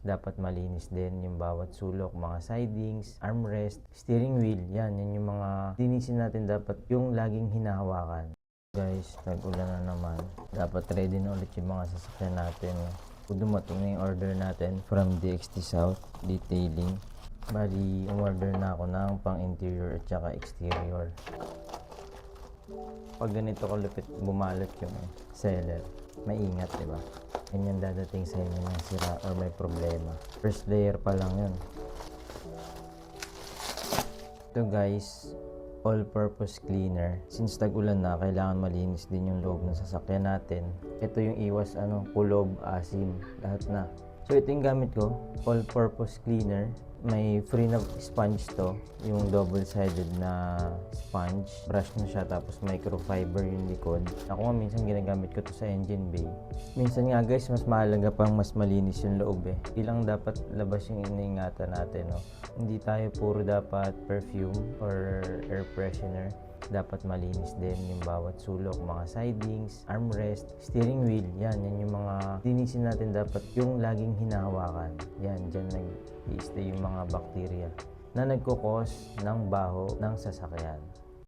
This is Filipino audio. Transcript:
dapat malinis din yung bawat sulok, mga sidings, armrest, steering wheel. Yan yung mga linisin natin, dapat yung laging hinahawakan. Guys, nag-ulan na naman. Dapat ready na ulit yung mga sasakyan natin. Dumating na yung order natin from DXT South Detailing. Bali, umorder na ako ng pang interior at saka exterior. Pag ganito kalupit bumalot yung seller, maingat, diba? Ganyan dadating sa inyo ng sira or may problema. First layer pa lang yun. Ito guys, all-purpose cleaner. Since tag-ulan na, kailangan malinis din yung loob ng sasakyan natin. Ito yung iwas kulob, asim, lahat na. So ito yung gamit ko, all-purpose cleaner. May free na sponge to, yung double-sided na sponge. Brush na siya, tapos microfiber yung likod. Ako nga minsan ginagamit ko to sa engine bay. Minsan nga guys, mas mahalaga pang mas malinis yung loob eh. Ilang dapat labas yung iniingatan natin, no? Hindi tayo puro dapat perfume or air freshener. Dapat malinis din yung bawat sulok, mga sidings, armrest, steering wheel. Yan yung mga linisin natin, dapat yung laging hinahawakan. Yan, dyan nag-i-stay yung mga bakterya na nagkukos ng baho ng sasakyan.